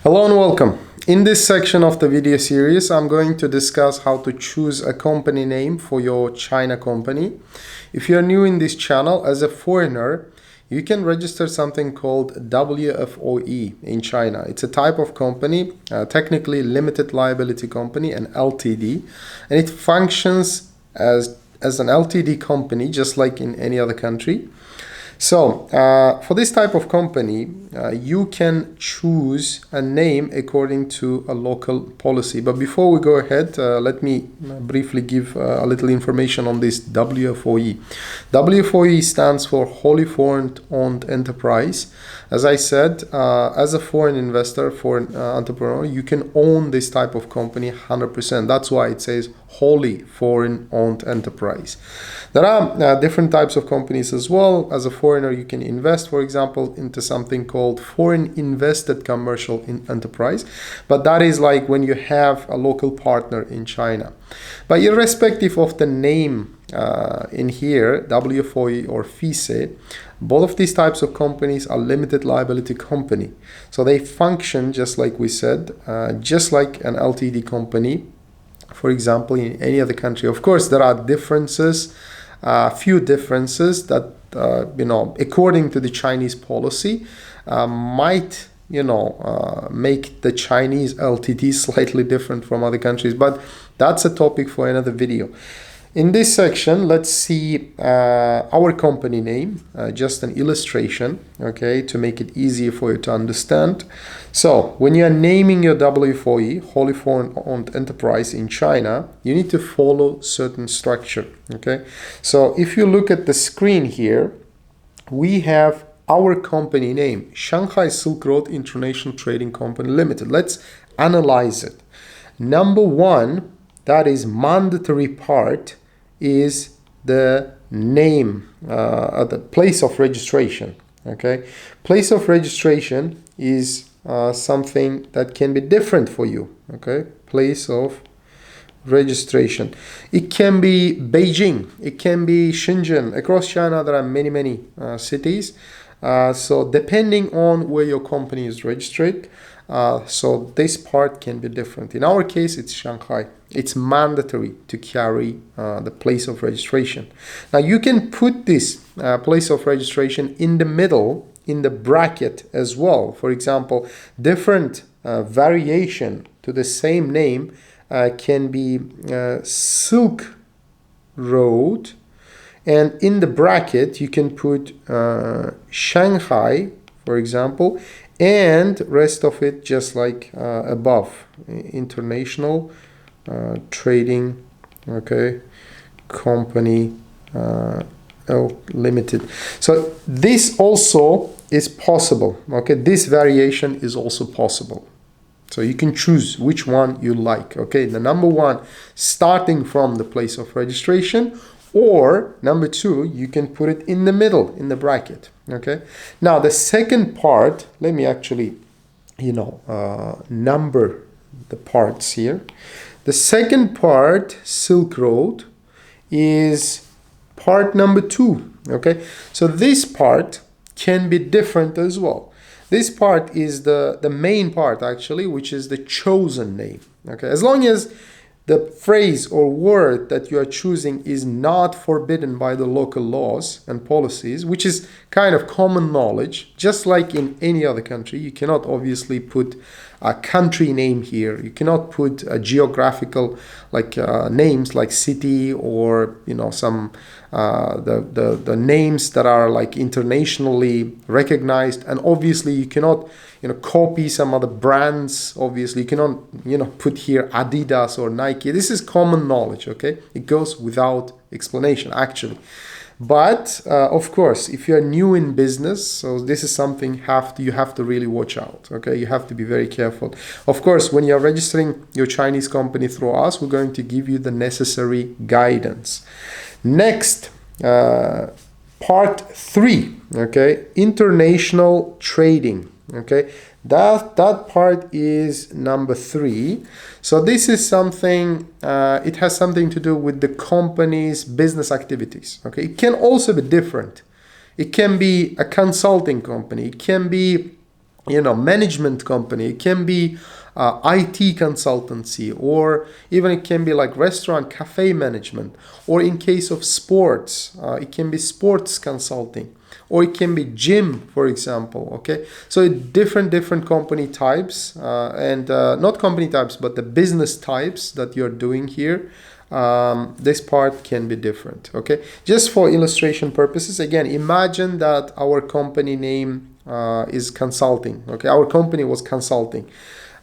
Hello and welcome. In this section of the video series, I'm going to discuss how to choose a company name for your China company. If you're new in this channel, as a foreigner, you can register something called WFOE in China. It's a type of company, technically limited liability company, an LTD, and it functions as an LTD company just like in any other country. So for this type of company, you can choose a name according to a local policy. But before we go ahead, let me briefly give a little information on this WFOE. WFOE stands for Wholly Foreign Owned Enterprise. As I said, as a foreign investor, foreign entrepreneur, you can own this type of company 100%. That's why it says Wholly Foreign Owned Enterprise. There are different types of companies as well. As a foreigner, you can invest, for example, into something called Foreign Invested Commercial Enterprise. But that is like when you have a local partner in China. But irrespective of the name in here, WFOE or FISE, both of these types of companies are limited liability company. So they function just like we said, just like an LTD company, for example, in any other country. Of course, there are differences, few differences that, according to the Chinese policy, might, make the Chinese LTD slightly different from other countries. But that's a topic for another video. In this section, let's see our company name, just an illustration, okay, to make it easier for you to understand. So when you are naming your WFOE, Wholly Foreign Owned Enterprise in China, you need to follow certain structure, okay? So if you look at the screen here, we have our company name, Shanghai Silk Road International Trading Company Limited. Let's analyze it. Number one, that is mandatory part, is the name, the place of registration. Okay, place of registration is something that can be different for you. Okay, place of registration. It can be Beijing, it can be Shenzhen. Across China, there are many cities. So depending on where your company is registered, so this part can be different. In our case, it's Shanghai. It's mandatory to carry the place of registration. Now you can put this place of registration in the middle, in the bracket as well. For example, different variation to the same name can be Silk Road, and in the bracket you can put Shanghai, for example, and rest of it just like above, international trading, okay, company limited. So this also is possible, okay, this variation is also possible. So you can choose which one you like, okay, the number one starting from the place of registration, or number two, you can put it in the middle, in the bracket, okay. Now the second part, let me actually, number the parts here. The second part, Silk Road, is part number two, okay. So this part can be different as well. This part is the main part actually, which is the chosen name, okay. As long as the phrase or word that you are choosing is not forbidden by the local laws and policies, which is kind of common knowledge, just like in any other country. You cannot obviously put a country name here. You cannot put a geographical names like city, or some the names that are like internationally recognized. And obviously you cannot copy some other brands. Obviously you cannot put here Adidas or Nike. This is common knowledge, okay. It goes without explanation actually. But of course, if you're new in business, so this is something you have to really watch out, okay. You have to be very careful. Of course, when you're registering your Chinese company through us, we're going to give you the necessary guidance. Next, part 3, okay, international trading, okay. That part is number 3. So this is something, it has something to do with the company's business activities, okay. It can also be different. It can be a consulting company. It can be management company. It can be IT consultancy, or even it can be like restaurant, cafe management, or in case of sports, it can be sports consulting, or it can be gym, for example. Okay, so different company types, and not company types, but the business types that you're doing here. This part can be different. Okay, just for illustration purposes, again, imagine that our company name is consulting. Okay, our company was consulting.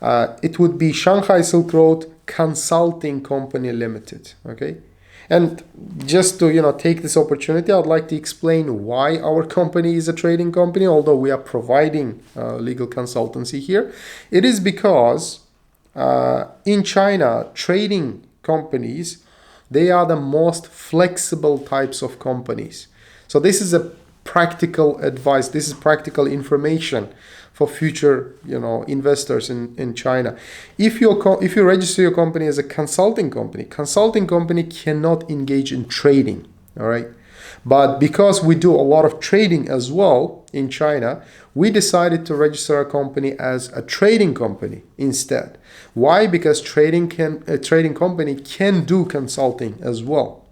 It would be Shanghai Silk Road Consulting Company Limited. Okay, and just to take this opportunity, I'd like to explain why our company is a trading company, although we are providing legal consultancy here. It is because in China, trading companies, they are the most flexible types of companies. So this is a practical advice. This is practical information for future investors in China. If you register your company as a consulting company cannot engage in trading. All right. But because we do a lot of trading as well in China, we decided to register our company as a trading company instead. Why? Because a trading company can do consulting as well.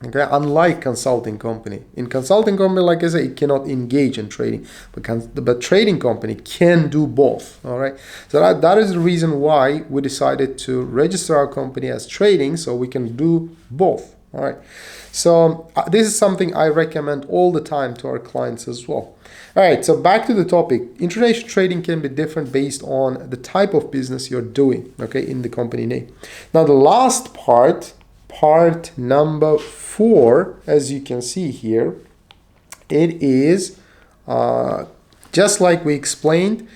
Okay, unlike consulting company. In consulting company, like I said, it cannot engage in trading, but trading company can do both. All right, so that is the reason why we decided to register our company as trading, so we can do both. All right, so this is something I recommend all the time to our clients as well. All right, so back to the topic. International trading can be different based on the type of business you're doing, okay, in the company name. Now the last part number 4, as you can see here, it is just like we explained,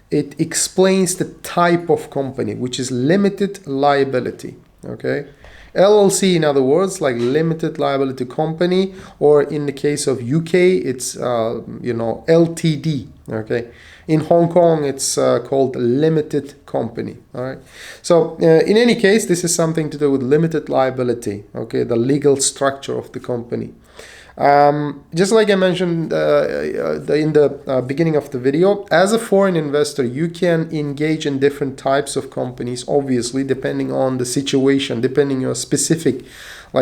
it explains the type of company, which is limited liability. Okay, LLC, in other words, like limited liability company, or in the case of UK, it's LTD. Okay, in Hong Kong, it's called limited company. All right. So in any case, this is something to do with limited liability. Okay, the legal structure of the company. Just like I mentioned in the beginning of the video, as a foreign investor, you can engage in different types of companies, obviously, depending on the situation, depending on your specific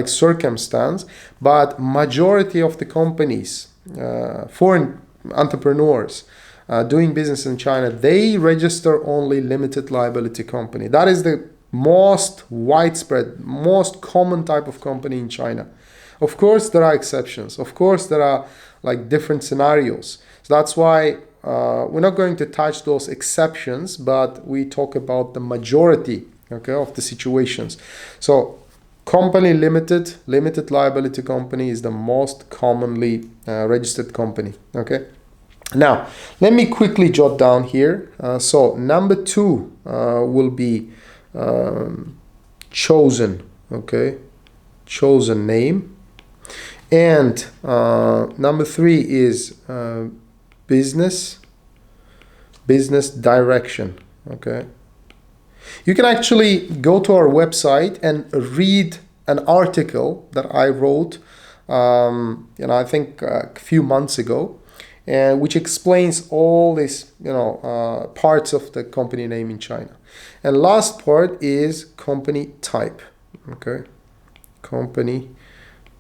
circumstance. But majority of the companies, foreign entrepreneurs doing business in China, they register only limited liability company. That is the most widespread, most common type of company in China. Of course, there are exceptions. Of course, there are different scenarios. So that's why we're not going to touch those exceptions, but we talk about the majority, okay, of the situations. So company limited liability company is the most commonly registered company. Okay. Now, let me quickly jot down here. So number 2 will be chosen. Okay, chosen name. And number 3 is business direction. Okay, you can actually go to our website and read an article that I wrote I think a few months ago, which explains all these parts of the company name in China. And last part is company type. Okay, company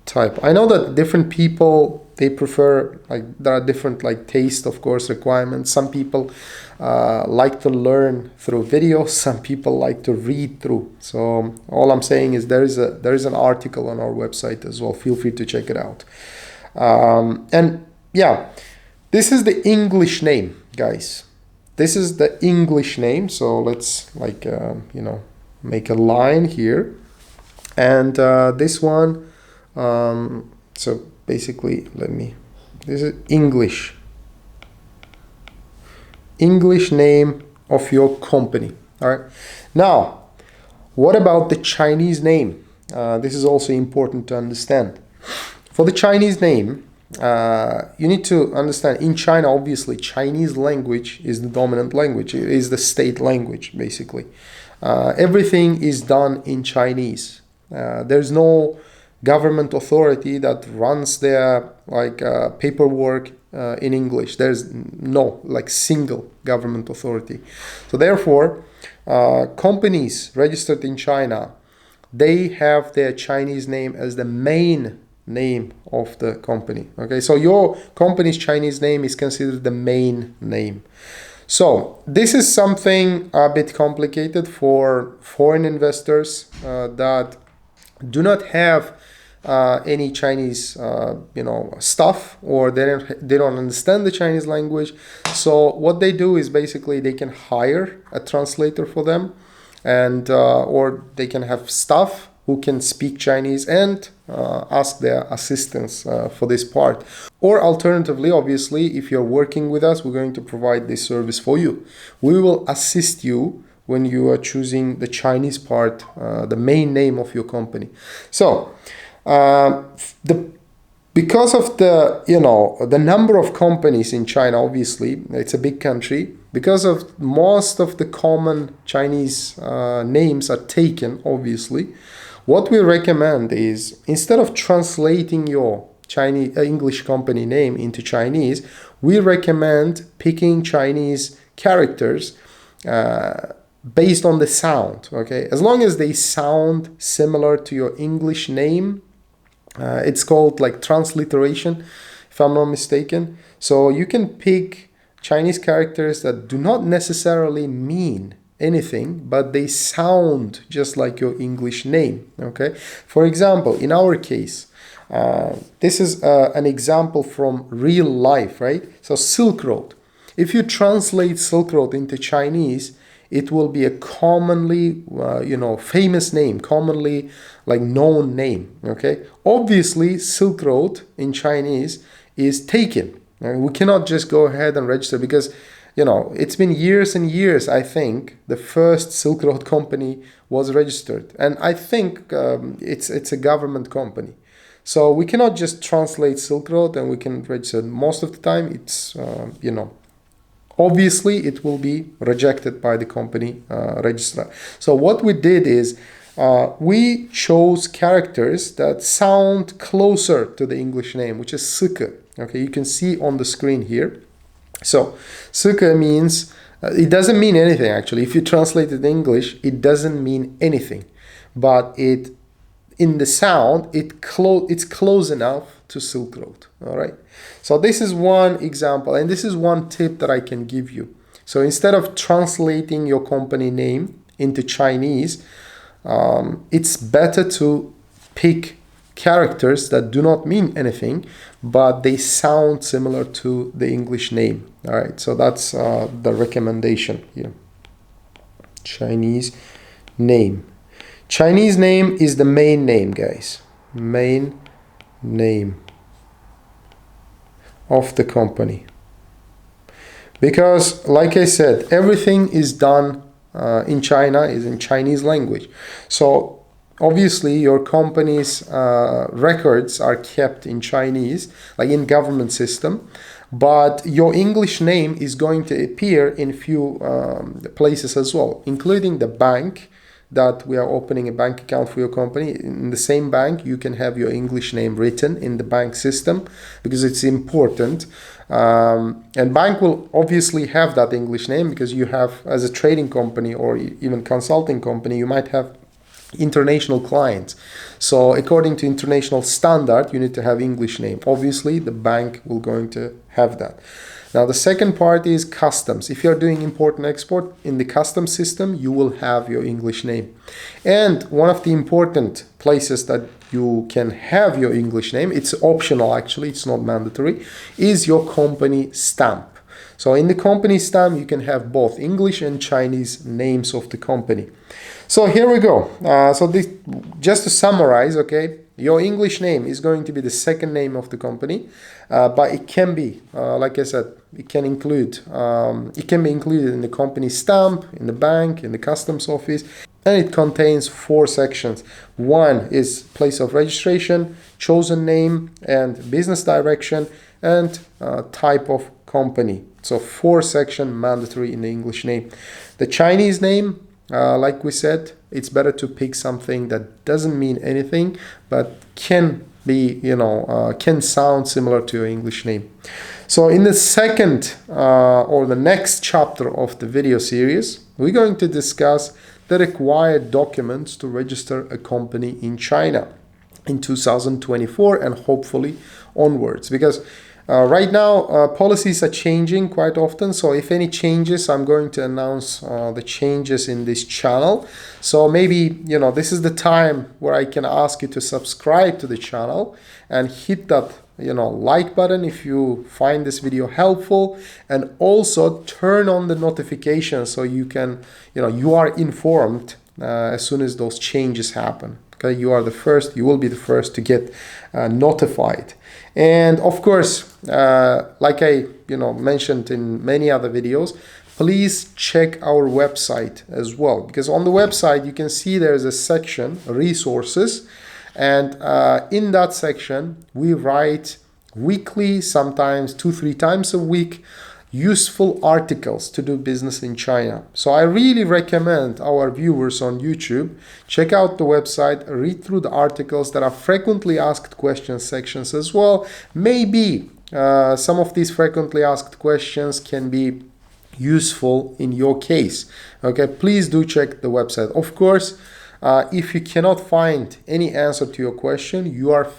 type. I know that different people, they prefer, there are different taste, of course, requirements. Some people like to learn through videos, some people like to read through. So all I'm saying is there is an article on our website as well. Feel free to check it out. And yeah, this is the English name, guys. This is the English name. So let's make a line here. And this one, so basically, this is English name of your company. All right. Now, what about the Chinese name? This is also important to understand. For the Chinese name, you need to understand, in China, obviously, Chinese language is the dominant language. It is the state language, basically. Everything is done in Chinese. There's no government authority that runs their paperwork in English. There's no like single government authority. So therefore, companies registered in China, they have their Chinese name as the main name of the company. Okay, so your company's Chinese name is considered the main name. So this is something a bit complicated for foreign investors that do not have any Chinese, stuff, or they don't understand the Chinese language. So what they do is basically they can hire a translator for them, and or they can have staff who can speak Chinese and ask their assistance for this part. Or alternatively, obviously, if you're working with us, we're going to provide this service for you. We will assist you when you are choosing the Chinese part, the main name of your company. So because of the number of companies in China, obviously it's a big country. Because of most of the common Chinese names are taken, obviously, what we recommend is, instead of translating your Chinese English company name into Chinese, we recommend picking Chinese characters based on the sound. Okay, as long as they sound similar to your English name, it's called like transliteration, if I'm not mistaken. So you can pick Chinese characters that do not necessarily mean anything, but they sound just like your English name. Okay, for example, in our case, this is an example from real life, right? So Silk Road. If you translate Silk Road into Chinese, it will be a commonly, famous name, commonly like known name. Okay, obviously Silk Road in Chinese is taken. We cannot just go ahead and register because, it's been years and years. I think the first Silk Road company was registered, and I think it's a government company. So we cannot just translate Silk Road and we can register. Most of the time, it's obviously it will be rejected by the company registrar. So what we did is we chose characters that sound closer to the English name, which is Sike. Okay, you can see on the screen here. So Sike means, it doesn't mean anything actually. If you translate it in English, it doesn't mean anything. But in the sound, it's close enough to Silk Road. All right. So this is one example, and this is one tip that I can give you. So instead of translating your company name into Chinese, it's better to pick characters that do not mean anything, but they sound similar to the English name. All right, so that's the recommendation here. Chinese name. Chinese name is the main name, guys. Main name of the company. Because, like I said, everything is done in China, is in Chinese language. So obviously your company's records are kept in Chinese, like in government system, but your English name is going to appear in few places as well, including the bank that we are opening a bank account for your company. In the same bank, you can have your English name written in the bank system because it's important. And bank will obviously have that English name because you have, as a trading company or even consulting company, you might have international clients. So according to international standard, you need to have English name. Obviously, the bank will going to have that. Now, the second part is customs. If you're doing import and export in the customs system, you will have your English name. And one of the important places that you can have your English name, it's optional actually, it's not mandatory, is your company stamp. So in the company stamp, you can have both English and Chinese names of the company. So here we go. Just to summarize, okay, your English name is going to be the second name of the company, but it can be, like I said, it can be included in the company stamp, in the bank, in the customs office, and it contains 4 sections. One is place of registration, chosen name, and business direction, and type of company. So 4 sections mandatory in the English name. The Chinese name, like we said, it's better to pick something that doesn't mean anything, but can be, can sound similar to your English name. So in the second or the next chapter of the video series, we're going to discuss the required documents to register a company in China in 2024 and hopefully onwards, because right now policies are changing quite often. So if any changes, I'm going to announce the changes in this channel. So maybe this is the time where I can ask you to subscribe to the channel and hit that like button if you find this video helpful, and also turn on the notifications so you can you are informed as soon as those changes happen. Okay, you will be the first to get notified. And of course, like I mentioned in many other videos, please check our website as well, because on the website you can see there's a section, resources, and in that section we write weekly, sometimes 2-3 times a week, useful articles to do business in China. So I really recommend our viewers on YouTube check out the website, read through the articles. There are frequently asked questions sections as well. Maybe some of these frequently asked questions can be useful in your case. Okay, please do check the website. Of course, if you cannot find any answer to your question, you are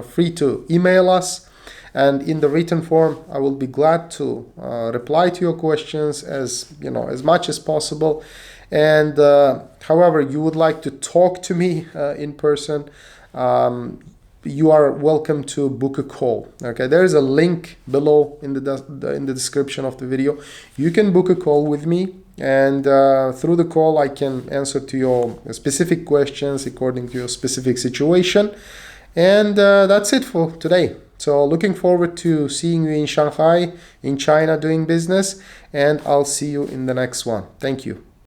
free to email us, and in the written form I will be glad to reply to your questions as much as possible. And however you would like to talk to me in person, you are welcome to book a call. Okay, there is a link below in the description of the video. You can book a call with me, and through the call I can answer to your specific questions according to your specific situation. And that's it for today. So looking forward to seeing you in Shanghai, in China, doing business, and I'll see you in the next one. Thank you.